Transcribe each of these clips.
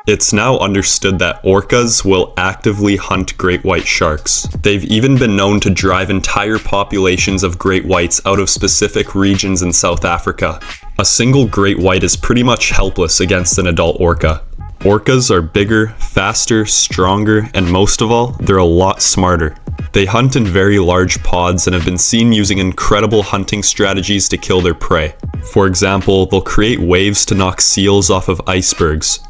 It's now understood that orcas will actively hunt great white sharks. They've even been known to drive entire populations of great whites out of specific regions in South Africa. A single great white is pretty much helpless against an adult orca. Orcas are bigger, faster, stronger, and most of all, they're a lot smarter. They hunt in very large pods and have been seen using incredible hunting strategies to kill their prey. For example, they'll create waves to knock seals off of icebergs.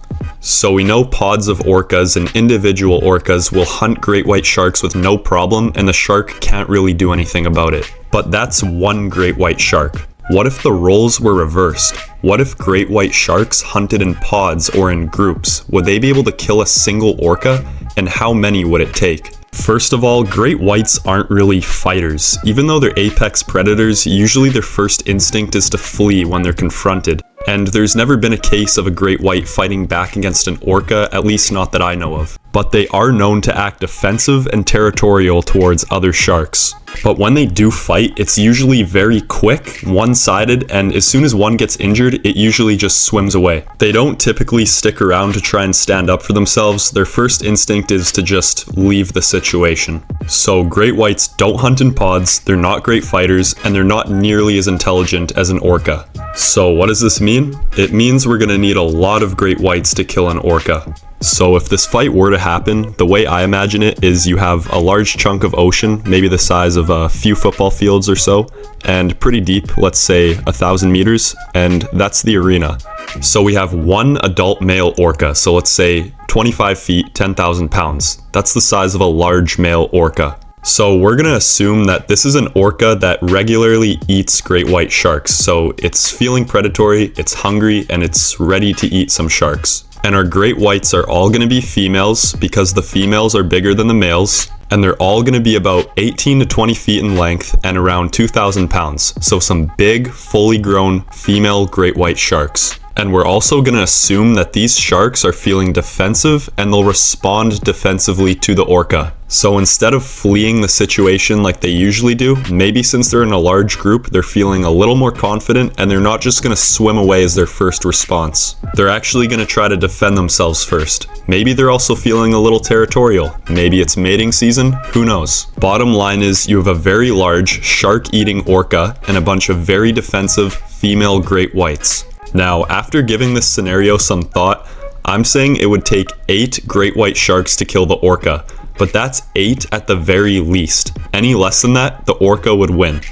So we know pods of orcas and individual orcas will hunt great white sharks with no problem, and the shark can't really do anything about it. But that's one great white shark. What if the roles were reversed? What if great white sharks hunted in pods or in groups? Would they be able to kill a single orca? And how many would it take? First of all, great whites aren't really fighters. Even though they're apex predators, usually their first instinct is to flee when they're confronted. And there's never been a case of a great white fighting back against an orca, at least not that I know of. But they are known to act defensive and territorial towards other sharks. But when they do fight, it's usually very quick, one-sided, and as soon as one gets injured, it usually just swims away. They don't typically stick around to try and stand up for themselves. Their first instinct is to just leave the situation. So great whites don't hunt in pods, they're not great fighters, and they're not nearly as intelligent as an orca. So what does this mean? It means we're gonna need a lot of great whites to kill an orca. So if this fight were to happen, the way I imagine it is you have a large chunk of ocean, maybe the size of a few football fields or so, and pretty deep, let's say 1,000 meters, and that's the arena. So we have one adult male orca, so let's say 25 feet, 10,000 pounds. That's the size of a large male orca. So we're gonna assume that this is an orca that regularly eats great white sharks. So it's feeling predatory, it's hungry, and it's ready to eat some sharks. And our great whites are all gonna be females because the females are bigger than the males, and they're all gonna be about 18 to 20 feet in length and around 2,000 pounds. So some big, fully grown female great white sharks. And we're also gonna assume that these sharks are feeling defensive and they'll respond defensively to the orca. So instead of fleeing the situation like they usually do, maybe since they're in a large group, they're feeling a little more confident and they're not just gonna swim away as their first response. They're actually gonna try to defend themselves first. Maybe they're also feeling a little territorial. Maybe it's mating season, who knows? Bottom line is you have a very large shark-eating orca and a bunch of very defensive female great whites. Now, after giving this scenario some thought, I'm saying it would take 8 great white sharks to kill the orca, but that's 8 at the very least. Any less than that, the orca would win.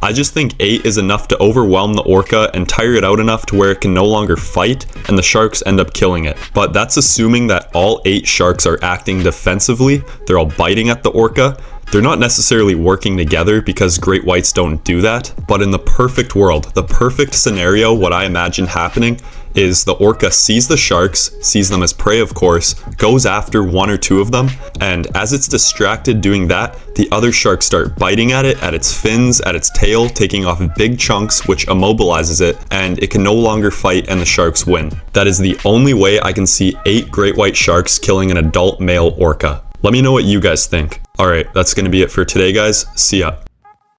I just think 8 is enough to overwhelm the orca and tire it out enough to where it can no longer fight and the sharks end up killing it. But that's assuming that all 8 sharks are acting defensively, they're all biting at the orca. They're not necessarily working together because great whites don't do that, but in the perfect world, the perfect scenario, what I imagine happening is the orca sees the sharks, sees them as prey of course, goes after 1 or 2 of them, and as it's distracted doing that, the other sharks start biting at it, at its fins, at its tail, taking off big chunks which immobilizes it, and it can no longer fight and the sharks win. That is the only way I can see 8 great white sharks killing an adult male orca. Let me know what you guys think. Alright, that's gonna be it for today guys. See ya.